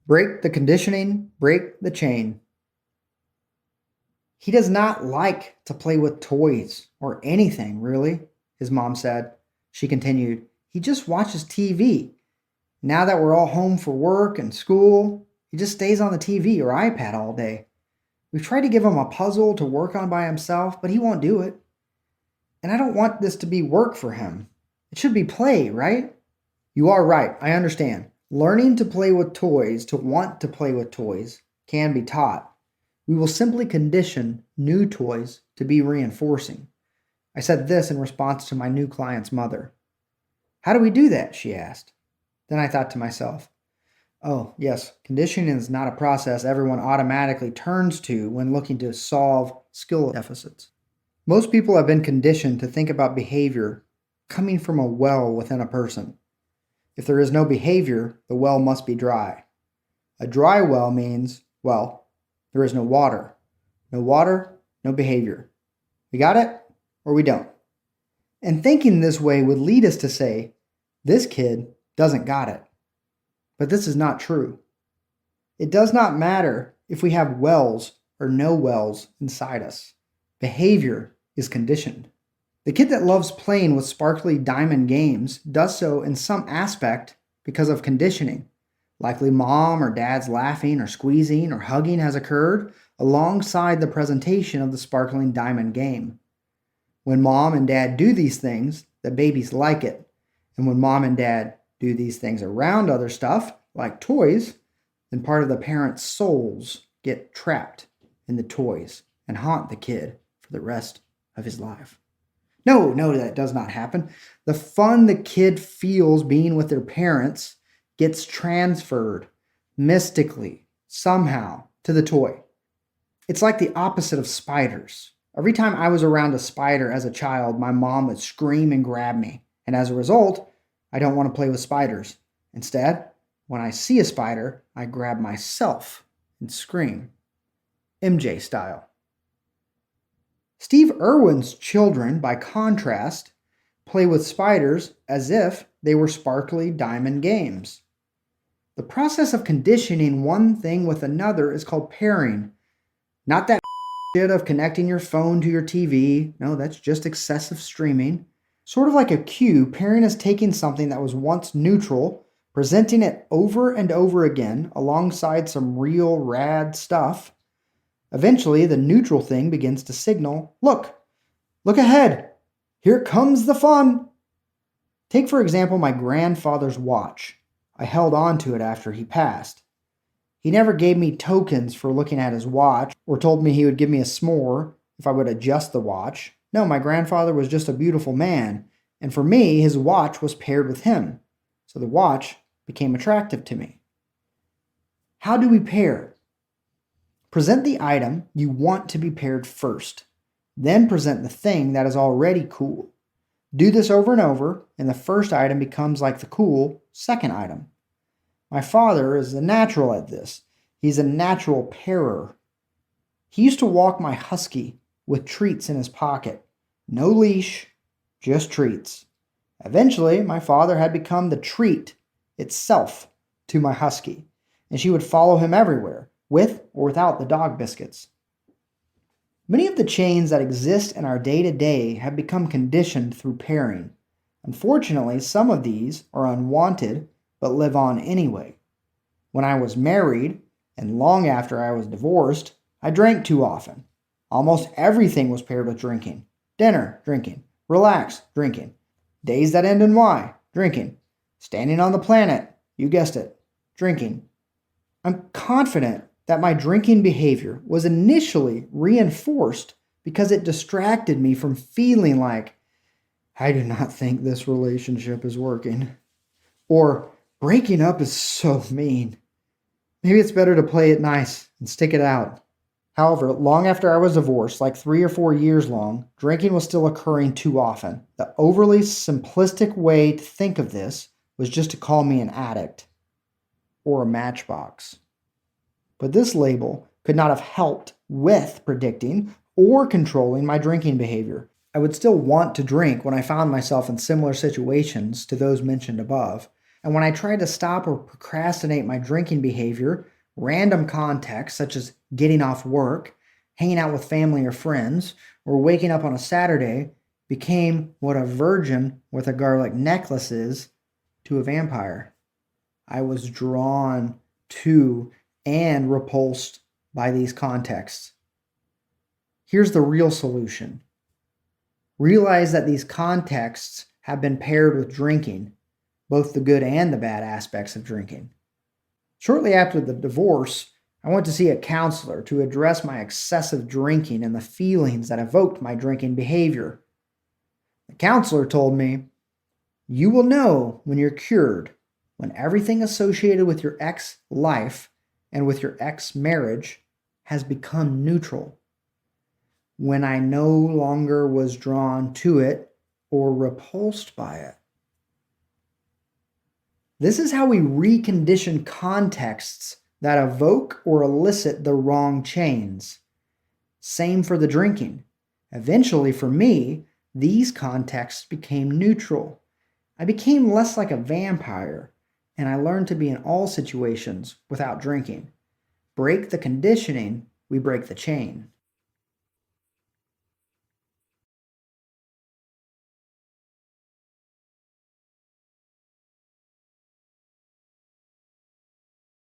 Break the conditioning, break the chain. He does not like to play with toys or anything, really, his mom said. She continued, he just watches TV. Now that we're all home for work and school, he just stays on the TV or iPad all day. We've tried to give him a puzzle to work on by himself, but he won't do it. And I don't want this to be work for him. It should be play, right? You are right, I understand. Learning to play with toys, to want to play with toys, can be taught. We will simply condition new toys to be reinforcing. I said this in response to my new client's mother. How do we do that? She asked. Then I thought to myself, oh, yes, conditioning is not a process everyone automatically turns to when looking to solve skill deficits. Most people have been conditioned to think about behavior coming from a well within a person. If there is no behavior, the well must be dry. A dry well means, well, there is no water. No water, no behavior. We got it or we don't. And thinking this way would lead us to say, this kid doesn't got it. But this is not true. It does not matter if we have wells or no wells inside us. Behavior is conditioned. The kid that loves playing with sparkly diamond games does so in some aspect because of conditioning. Likely mom or dad's laughing or squeezing or hugging has occurred alongside the presentation of the sparkling diamond game. When mom and dad do these things, the babies like it. And when mom and dad do these things around other stuff, like toys, then part of the parent's souls get trapped in the toys and haunt the kid for the rest of his life. No, that does not happen. The fun the kid feels being with their parents gets transferred mystically, somehow, to the toy. It's like the opposite of spiders. Every time I was around a spider as a child, my mom would scream and grab me. And as a result, I don't want to play with spiders. Instead, when I see a spider, I grab myself and scream. MJ style. Steve Irwin's children, by contrast, play with spiders as if they were sparkly diamond games. The process of conditioning one thing with another is called pairing. Not that shit of connecting your phone to your TV. No, that's just excessive streaming. Sort of like a cue, pairing is taking something that was once neutral, presenting it over and over again alongside some real rad stuff. Eventually, the neutral thing begins to signal, look ahead, here comes the fun. Take, for example, my grandfather's watch. I held on to it after he passed. He never gave me tokens for looking at his watch or told me he would give me a s'more if I would adjust the watch. No, my grandfather was just a beautiful man, and for me, his watch was paired with him, so the watch became attractive to me. How do we pair? Present the item you want to be paired first, then present the thing that is already cool. Do this over and over, and the first item becomes like the cool second item. My father is a natural at this. He's a natural pairer. He used to walk my husky with treats in his pocket. No leash, just treats. Eventually, my father had become the treat itself to my husky, and she would follow him everywhere, with or without the dog biscuits. Many of the chains that exist in our day-to-day have become conditioned through pairing. Unfortunately, some of these are unwanted but live on anyway. When I was married, and long after I was divorced, I drank too often. Almost everything was paired with drinking. Dinner, drinking. Relax, drinking. Days that end in Y, drinking. Standing on the planet, you guessed it, drinking. I'm confident that my drinking behavior was initially reinforced because it distracted me from feeling like, I do not think this relationship is working. Or, breaking up is so mean. Maybe it's better to play it nice and stick it out. However, long after I was divorced, like 3 or 4 years long, drinking was still occurring too often. The overly simplistic way to think of this was just to call me an addict or a matchbox. But this label could not have helped with predicting or controlling my drinking behavior. I would still want to drink when I found myself in similar situations to those mentioned above, And when I tried to stop or procrastinate my drinking behavior, random contexts such as getting off work, hanging out with family or friends, or waking up on a Saturday became what a virgin with a garlic necklace is to a vampire. I was drawn to and repulsed by these contexts. Here's the real solution. Realize that these contexts have been paired with drinking, both the good and the bad aspects of drinking. Shortly after the divorce, I went to see a counselor to address my excessive drinking and the feelings that evoked my drinking behavior. The counselor told me, "You will know when you're cured, when everything associated with your ex life and with your ex marriage has become neutral. When I no longer was drawn to it or repulsed by it." This is how we recondition contexts that evoke or elicit the wrong chains. Same for the drinking. Eventually, for me, these contexts became neutral. I became less like a vampire, and I learned to be in all situations without drinking. Break the conditioning, we break the chain.